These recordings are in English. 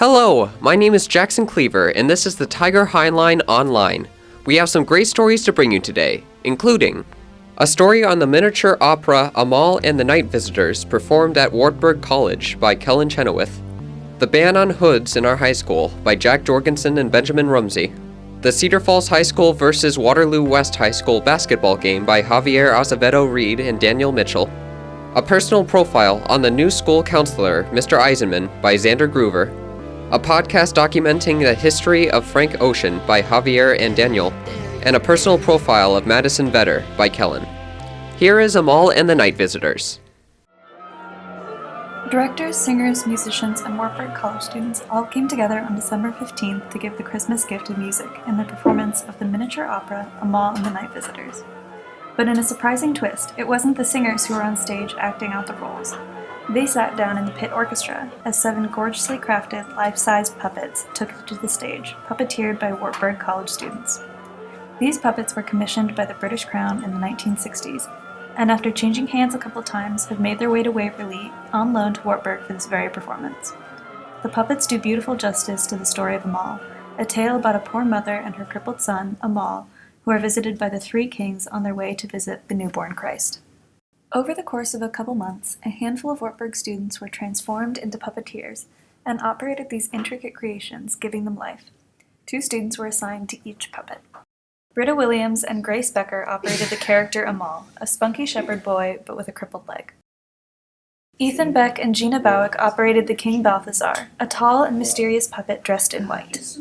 Hello, my name is Jackson Cleaver, and this is the Tiger Hiline Online. We have some great stories to bring you today, including a story on the miniature opera Amal and the Night Visitors performed at Wartburg College by Kellen Chenoweth, The Ban on Hoods in Our High School by Jack Jorgensen and Benjamin Rumsey, the Cedar Falls High School versus Waterloo West High School basketball game by Javier Azevedo Reed and Daniel Mitchell, a personal profile on the new school counselor, Mr. Eisenman, by Xander Groover, a podcast documenting the history of Frank Ocean by Javier and Daniel, and a personal profile of Madison Vetter by Kellen. Here is Amal and the Night Visitors. Directors, singers, musicians, and Wartburg College students all came together on December 15th to give the Christmas gift of music in the performance of the miniature opera Amal and the Night Visitors. But in a surprising twist, it wasn't the singers who were on stage acting out the roles. They sat down in the pit orchestra as 7 gorgeously crafted, life-sized puppets took to the stage, puppeteered by Wartburg College students. These puppets were commissioned by the British Crown in the 1960s, and after changing hands a couple times, have made their way to Waverley on loan to Wartburg for this very performance. The puppets do beautiful justice to the story of Amal, a tale about a poor mother and her crippled son, Amal, who are visited by the 3 kings on their way to visit the newborn Christ. Over the course of a couple months, a handful of Wartburg students were transformed into puppeteers and operated these intricate creations, giving them life. 2 students were assigned to each puppet. Britta Williams and Grace Becker operated the character Amal, a spunky shepherd boy but with a crippled leg. Ethan Beck and Gina Bowick operated the King Balthazar, a tall and mysterious puppet dressed in white.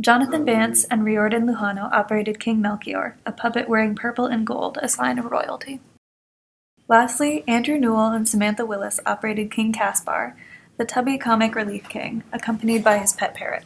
Jonathan Bance and Riordan Lujano operated King Melchior, a puppet wearing purple and gold, a sign of royalty. Lastly, Andrew Newell and Samantha Willis operated King Caspar, the tubby comic relief king, accompanied by his pet parrot.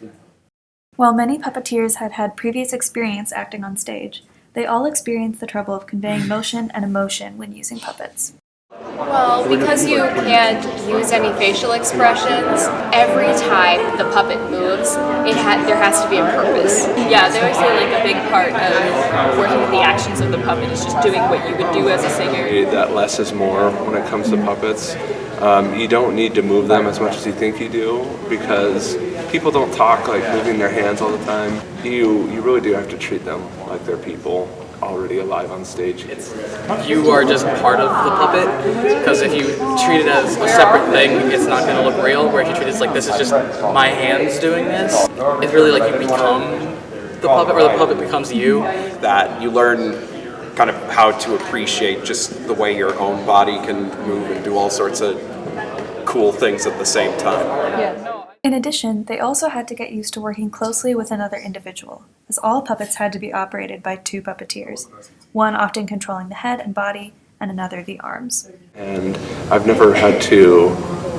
While many puppeteers had had previous experience acting on stage, they all experienced the trouble of conveying motion and emotion when using puppets. Well, because you can't use any facial expressions, every time the puppet moves, there has to be a purpose. Yeah, they always say like a big part of working with the actions of the puppet is just doing what you would do as a singer. That less is more when it comes to puppets. You don't need to move them as much as you think you do because people don't talk like moving their hands all the time. You really do have to treat them like they're people already alive on stage. You are just part of the puppet, because if you treat it as a separate thing, it's not going to look real, where if you treat it as like, this is just my hands doing this, it's really like you become the puppet, or the puppet becomes you. That you learn kind of how to appreciate just the way your own body can move and do all sorts of cool things at the same time. In addition, they also had to get used to working closely with another individual, as all puppets had to be operated by 2 puppeteers, one often controlling the head and body, and another the arms. And I've never had to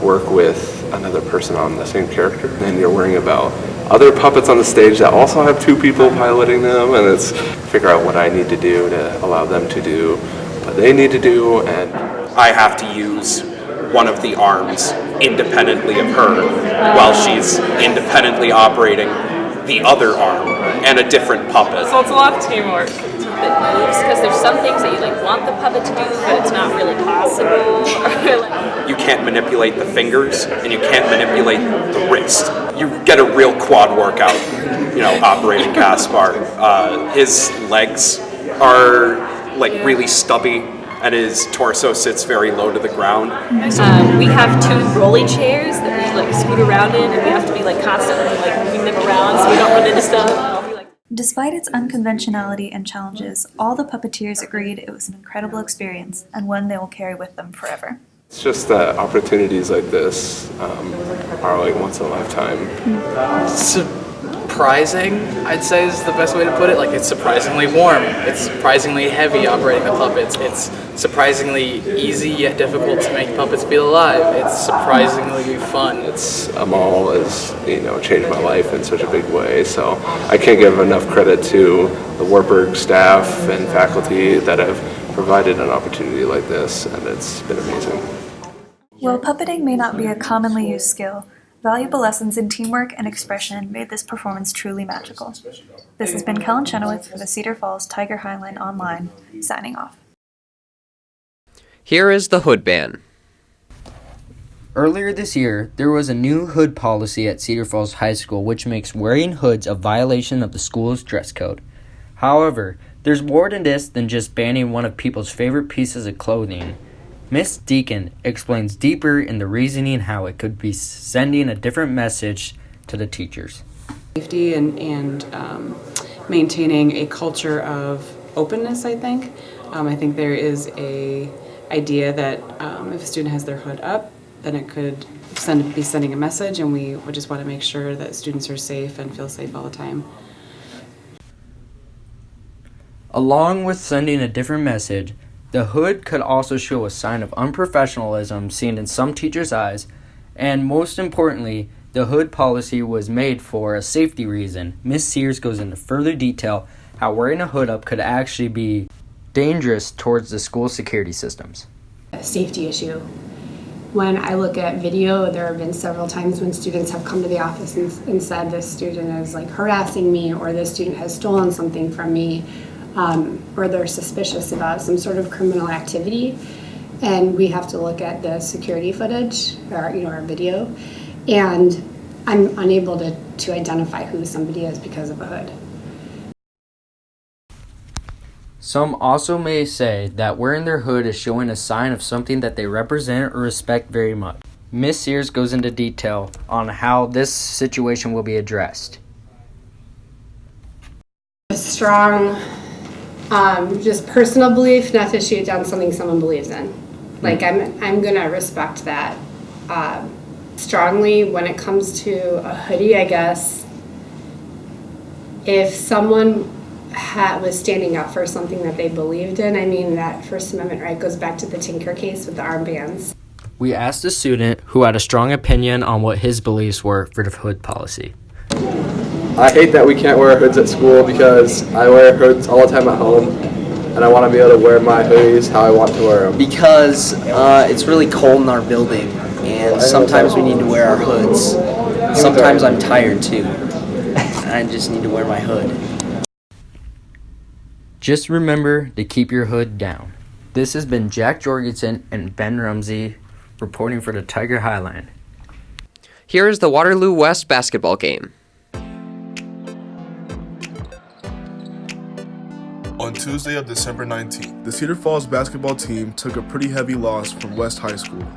work with another person on the same character. And you're worrying about other puppets on the stage that also have 2 people piloting them, and it's figure out what I need to do to allow them to do what they need to do. And I have to use one of the arms independently of her while she's independently operating the other arm and a different puppet. So it's a lot of teamwork. That moves, because there's some things that you want the puppet to do, but it's not really possible. You can't manipulate the fingers and you can't manipulate the wrist. You get a real quad workout, operating Caspar. His legs are like really stubby, and his torso sits very low to the ground. We have 2 rolly chairs that we scoot around in, and we have to be constantly moving them around so we don't run into stuff. Despite its unconventionality and challenges, all the puppeteers agreed it was an incredible experience and one they will carry with them forever. it's just that opportunities like this are like once in a lifetime. Surprising, I'd say, is the best way to put it. It's surprisingly warm. It's surprisingly heavy operating the puppets. It's surprisingly easy yet difficult to make puppets feel alive. It's surprisingly fun. Amal has, changed my life in such a big way. So I can't give enough credit to the Wartburg staff and faculty that have provided an opportunity like this, and it's been amazing. While puppeting may not be a commonly used skill, valuable lessons in teamwork and expression made this performance truly magical. This has been Kellen Chenoweth for the Cedar Falls Tiger Hiline Online, signing off. Here is the Hood Band. Earlier this year, there was a new hood policy at Cedar Falls High School which makes wearing hoods a violation of the school's dress code. However, there's more to this than just banning one of people's favorite pieces of clothing. Miss Deacon explains deeper in the reasoning how it could be sending a different message to the teachers. Safety and maintaining a culture of openness, I think. I think there is a idea that if a student has their hood up, then it could be sending a message, and we would just want to make sure that students are safe and feel safe all the time. Along with sending a different message, the hood could also show a sign of unprofessionalism seen in some teachers' eyes, and most importantly, the hood policy was made for a safety reason. Ms. Sears goes into further detail how wearing a hood up could actually be dangerous towards the school security systems. A safety issue. When I look at video, there have been several times when students have come to the office and said this student is like harassing me, or this student has stolen something from me, or they're suspicious about some sort of criminal activity. And we have to look at the security footage, or our video, and I'm unable to identify who somebody is because of a hood. Some also may say that wearing their hood is showing a sign of something that they represent or respect very much. Ms. Sears goes into detail on how this situation will be addressed. A strong, just personal belief not to shoot down something someone believes in. Like I'm gonna respect that strongly. When it comes to a hoodie, I guess if someone was standing up for something that they believed in, I mean, that First Amendment right goes back to the Tinker case with the armbands. We asked a student who had a strong opinion on what his beliefs were for the hood policy. I hate that we can't wear hoods at school because I wear hoods all the time at home, and I want to be able to wear my hoodies how I want to wear them. Because it's really cold in our building, and sometimes we need to wear our hoods. Sometimes I'm tired too, and I just need to wear my hood. Just remember to keep your hood down. This has been Jack Jorgensen and Ben Rumsey reporting for the Tiger Hiline. Here is the Waterloo West basketball game. On Tuesday of December 19th, the Cedar Falls basketball team took a pretty heavy loss from West High School.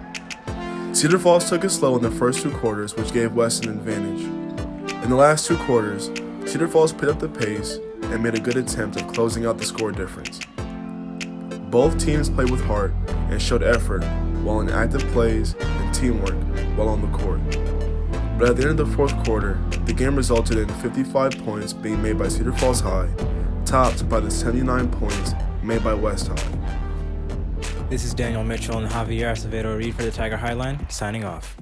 Cedar Falls took it slow in the first two quarters, which gave West an advantage. In the last two quarters, Cedar Falls picked up the pace and made a good attempt at closing out the score difference. Both teams played with heart and showed effort while in active plays and teamwork while on the court. But at the end of the fourth quarter, the game resulted in 55 points being made by Cedar Falls High, topped by the 79 points made by West High. This is Daniel Mitchell and Javier Acevedo Reed for the Tiger Highline, signing off.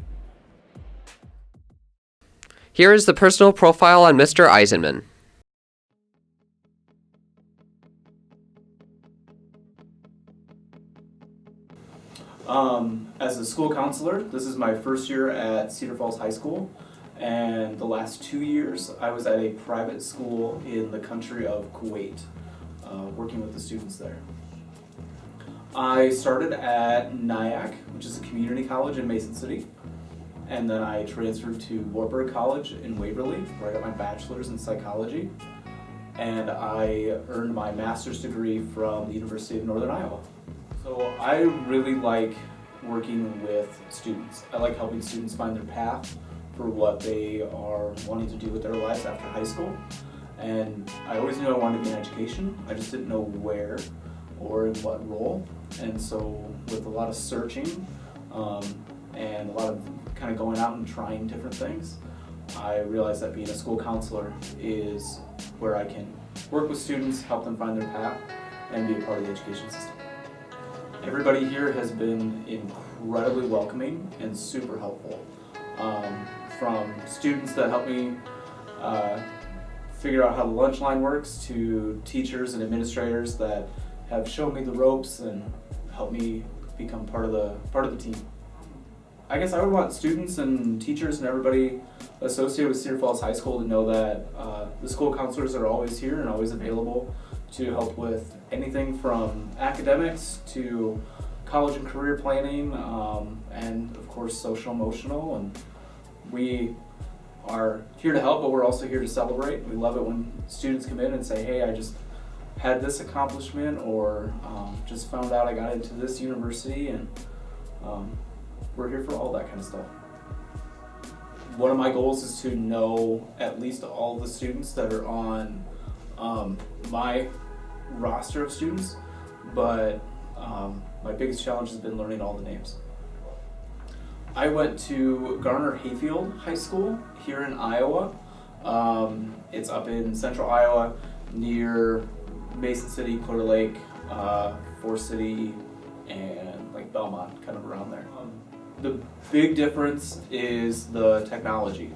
Here is the personal profile on Mr. Eisenman. As a school counselor, this is my first year at Cedar Falls High School, and the last 2 years I was at a private school in the country of Kuwait, working with the students there. I started at NIAC, which is a community college in Mason City, and then I transferred to Wartburg College in Waverly, where I got my bachelor's in psychology, and I earned my master's degree from the University of Northern Iowa. So I really like working with students. I like helping students find their path for what they are wanting to do with their lives after high school. And I always knew I wanted to be in education. I just didn't know where or in what role. And so with a lot of searching and a lot of kind of going out and trying different things, I realized that being a school counselor is where I can work with students, help them find their path, and be a part of the education system. Everybody here has been incredibly welcoming and super helpful. From students that help me figure out how the lunch line works, to teachers and administrators that have shown me the ropes and helped me become part of the team. I guess I would want students and teachers and everybody associated with Cedar Falls High School to know that the school counselors are always here and always available to help with anything from academics to college and career planning, and of course social emotional. And we are here to help, but we're also here to celebrate. We love it when students come in and say, hey, I just had this accomplishment, or just found out I got into this university, and we're here for all that kind of stuff. One of my goals is to know at least all the students that are on my roster of students, but my biggest challenge has been learning all the names. I went to Garner Hayfield High School here in Iowa. It's up in central Iowa near Mason City, Clear Lake, Forest City, and like Belmont, kind of around there. The big difference is the technology.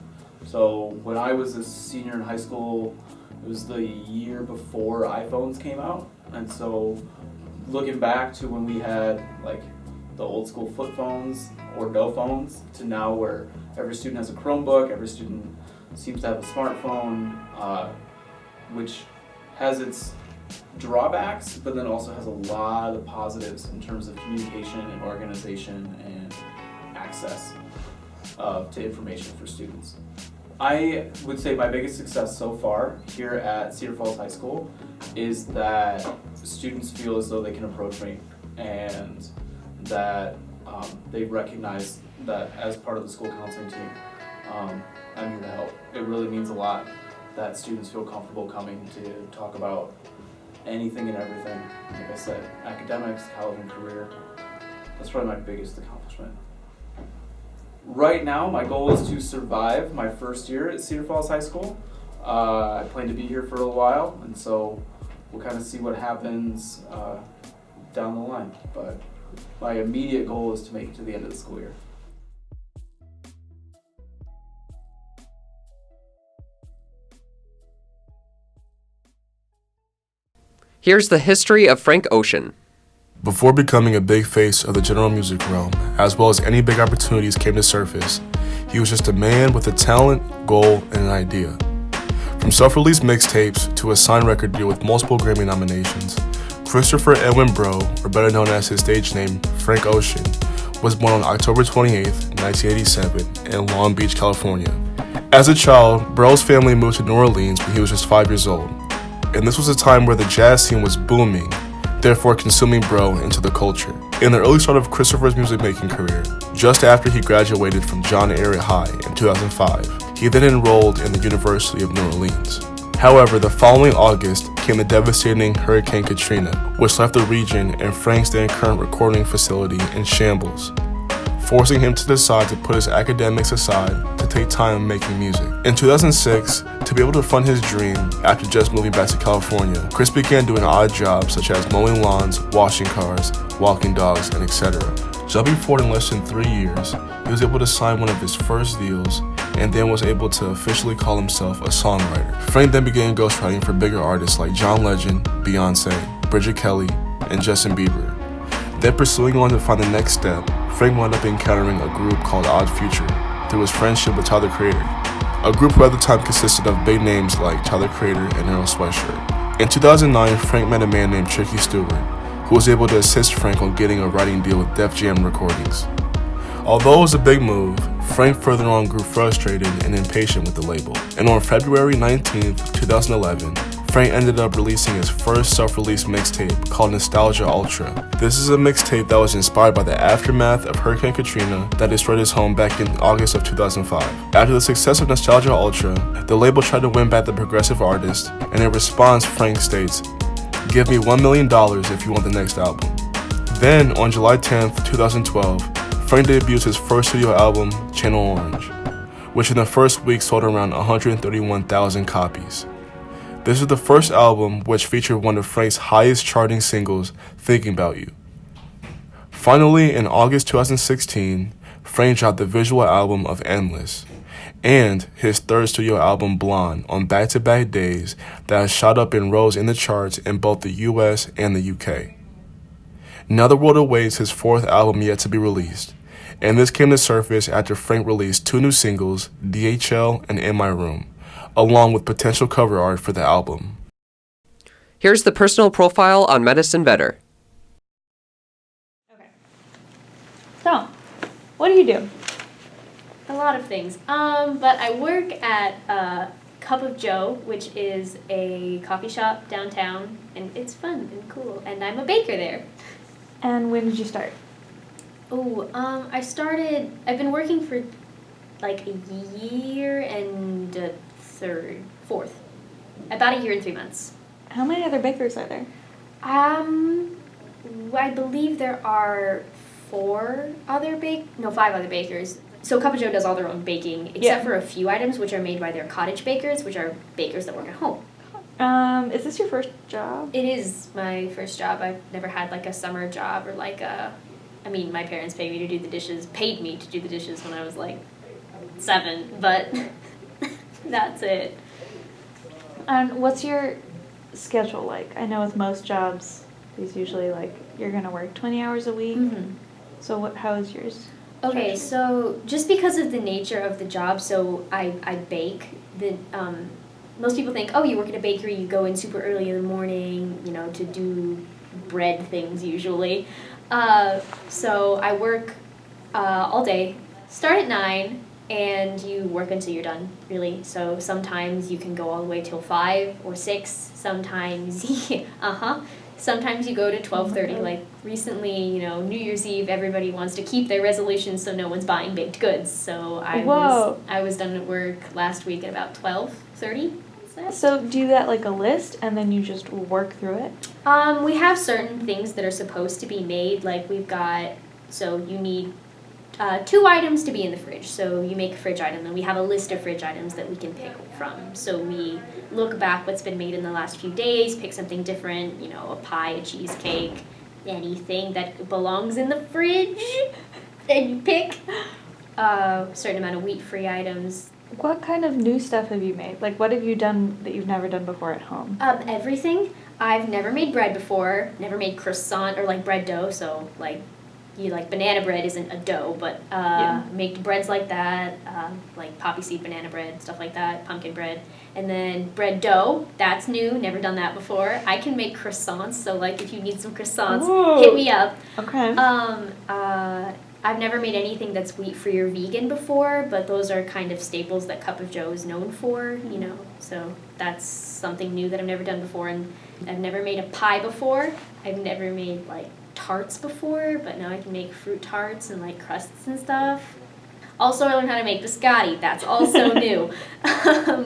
So when I was a senior in high school, it was the year before iPhones came out, and so looking back to when we had like the old school flip phones or no phones, to now where every student has a Chromebook, every student seems to have a smartphone, which has its drawbacks, but then also has a lot of positives in terms of communication and organization and access to information for students. I would say my biggest success so far here at Cedar Falls High School is that students feel as though they can approach me, and that they recognize that as part of the school counseling team, I'm here to help. It really means a lot that students feel comfortable coming to talk about anything and everything. Like I said, academics, college and career. That's probably my biggest accomplishment. Right now, my goal is to survive my first year at Cedar Falls High School. I plan to be here for a while, and so we'll kind of see what happens down the line. But my immediate goal is to make it to the end of the school year. Here's the history of Frank Ocean. Before becoming a big face of the general music realm, as well as any big opportunities came to surface, he was just a man with a talent, goal, and an idea. From self-released mixtapes to a signed record deal with multiple Grammy nominations, Christopher Edwin Breaux, or better known as his stage name, Frank Ocean, was born on October 28, 1987 in Long Beach, California. As a child, Breaux's family moved to New Orleans when he was just 5 years old, and this was a time where the jazz scene was booming, therefore consuming Breaux into the culture. In the early start of Christopher's music-making career, just after he graduated from John Ehret High in 2005, he then enrolled in the University of New Orleans. However, the following August came the devastating Hurricane Katrina, which left the region and Frank's then current recording facility in shambles, forcing him to decide to put his academics aside to take time making music. In 2006, to be able to fund his dream after just moving back to California, Chris began doing odd jobs such as mowing lawns, washing cars, walking dogs, and etc. Jumping forward in less than 3 years, he was able to sign one of his first deals and then was able to officially call himself a songwriter. Frank then began ghostwriting for bigger artists like John Legend, Beyonce, Bridget Kelly, and Justin Bieber. Then pursuing on to find the next step, Frank wound up encountering a group called Odd Future through his friendship with Tyler Creator, a group who at the time consisted of big names like Tyler Creator and Earl Sweatshirt. In 2009, Frank met a man named Tricky Stewart, who was able to assist Frank on getting a writing deal with Def Jam Recordings. Although it was a big move, Frank further on grew frustrated and impatient with the label, and on February 19, 2011, Frank ended up releasing his first self-released mixtape called Nostalgia Ultra. This is a mixtape that was inspired by the aftermath of Hurricane Katrina that destroyed his home back in August of 2005. After the success of Nostalgia Ultra, the label tried to win back the progressive artist, and in response, Frank states, "Give me $1 million if you want the next album." Then, on July 10, 2012, Frank debuts his first studio album, Channel Orange, which in the first week sold around 131,000 copies. This is the first album which featured one of Frank's highest charting singles, Thinking About You. Finally, in August 2016, Frank dropped the visual album of Endless, and his third studio album, Blonde, on back-to-back days that has shot up in rows in the charts in both the US and the UK. Now the world awaits his fourth album yet to be released, and this came to surface after Frank released 2 new singles, DHL and In My Room, along with potential cover art for the album. Here's the personal profile on Medicine Better. What do you do? A lot of things. But I work at Cup of Joe, which is a coffee shop downtown, and it's fun and cool. And I'm a baker there. And when did you start? Oh, I've been working for like a year and fourth. About a year and 3 months. How many other bakers are there? I believe there are 5 other bakers. So Cup of Joe does all their own baking, except for a few items which are made by their cottage bakers, which are bakers that work at home. Is this your first job? It is my first job. I've never had like a summer job or like my parents paid me to do the dishes when I was like 7, but that's it. And what's your schedule like? I know with most jobs, it's usually like you're gonna work 20 hours a week. Mm-hmm. So how is yours? Okay, so just because of the nature of the job, so I bake. Most people think, oh, you work at a bakery, you go in super early in the morning, to do bread things usually. So I work all day, start at 9, and you work until you're done, really. So sometimes you can go all the way till 5 or 6. Sometimes, sometimes you go to 12:30. Like recently, New Year's Eve, everybody wants to keep their resolutions so no one's buying baked goods. So I was done at work last week at about 12:30. So do you get like a list and then you just work through it? We have certain things that are supposed to be made. Like you need 2 items to be in the fridge. So you make a fridge item, and we have a list of fridge items that we can pick from. So we look back what's been made in the last few days, pick something different, a pie, a cheesecake, anything that belongs in the fridge, and you pick a certain amount of wheat-free items. What kind of new stuff have you made? Like, what have you done that you've never done before at home? Everything. I've never made bread before, never made croissant or like bread dough, so like banana bread isn't a dough, but make breads like that, like poppy seed banana bread, stuff like that, pumpkin bread. And then bread dough, that's new, never done that before. I can make croissants, so like if you need some croissants, hit me up. Okay. I've never made anything that's wheat-free or vegan before, but those are kind of staples that Cup of Joe is known for, so that's something new that I've never done before. And I've never made a pie before. I've never made like tarts before, but now I can make fruit tarts and like crusts and stuff. Also, I learned how to make biscotti. That's also new.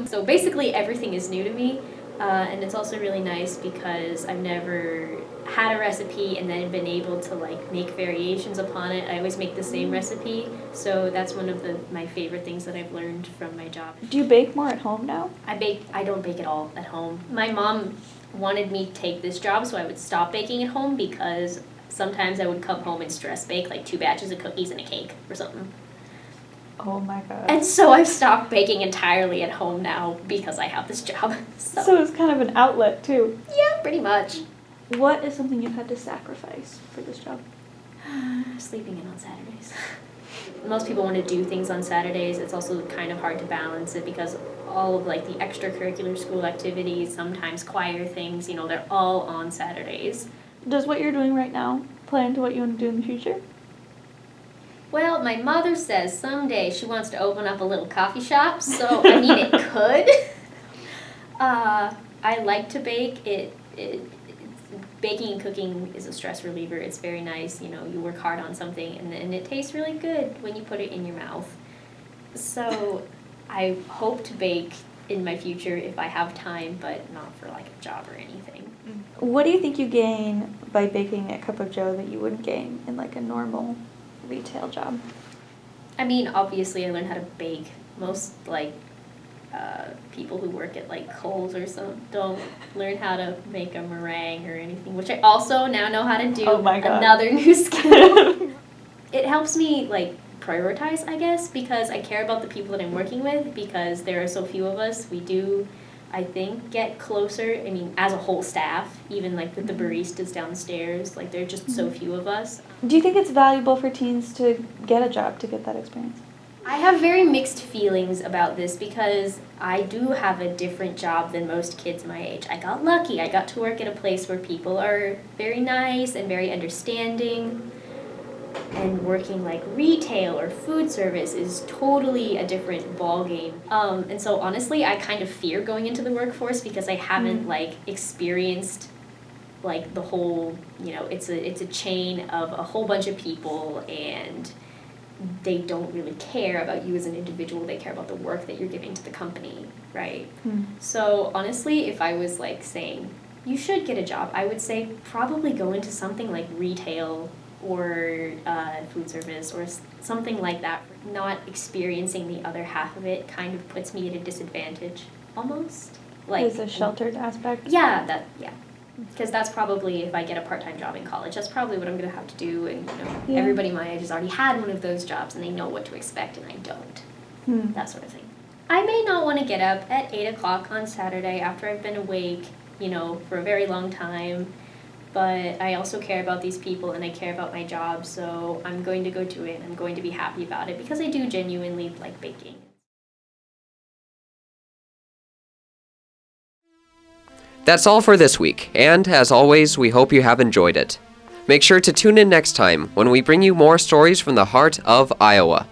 So basically everything is new to me, and it's also really nice because I've never had a recipe and then been able to like make variations upon it. I always make the same recipe, so that's one of my favorite things that I've learned from my job. Do you bake more at home now? I don't bake at all at home. My mom wanted me to take this job so I would stop baking at home because sometimes I would come home and stress bake like 2 batches of cookies and a cake or something. Oh my god. And so I've stopped baking entirely at home now because I have this job. So it's kind of an outlet too. Yeah, pretty much. What is something you've had to sacrifice for this job? Sleeping in on Saturdays. Most people want to do things on Saturdays. It's also kind of hard to balance it because all of like the extracurricular school activities, sometimes choir things, they're all on Saturdays. Does what you're doing right now play into what you want to do in the future? Well, my mother says someday she wants to open up a little coffee shop, so it could. I like to bake. Baking and cooking is a stress reliever. It's very nice. You work hard on something and it tastes really good when you put it in your mouth. So I hope to bake in my future if I have time, but not for like a job or anything. What do you think you gain by baking at Cup of Joe that you wouldn't gain in like a normal retail job? I mean, obviously I learned how to bake. Most people who work at like Kohl's or something don't learn how to make a meringue or anything, which I also now know how to do. Oh my god. Another new skill. It helps me like prioritize, I guess, because I care about the people that I'm working with because there are so few of us. We do, I think, get closer. I mean, as a whole staff, even like with the baristas downstairs, like there are just so few of us. Do you think it's valuable for teens to get a job, to get that experience? I have very mixed feelings about this because I do have a different job than most kids my age. I got lucky. I got to work at a place where people are very nice and very understanding. and working like retail or food service is totally a different ball game. And so honestly, I kind of fear going into the workforce because I haven't like experienced like the whole, you know, it's a chain of a whole bunch of people, and they don't really care about you as an individual. They care about the work that you're giving to the company, right? So honestly, if I was like saying you should get a job, I would say probably go into something like retail or food service or something like that. Not experiencing the other half of it kind of puts me at a disadvantage almost. Like There's a sheltered aspect. Yeah, because that's probably, if I get a part-time job in college, that's probably what I'm going to have to do. And you know, everybody my age has already had one of those jobs, and they know what to expect, and I don't. That sort of thing. I may not want to get up at 8 o'clock on Saturday after I've been awake, you know, for a very long time. But I also care about these people, and I care about my job, so I'm going to go do it. I'm going to be happy about it because I do genuinely like baking. That's all for this week, and as always, we hope you have enjoyed it. Make sure to tune in next time when we bring you more stories from the heart of Iowa.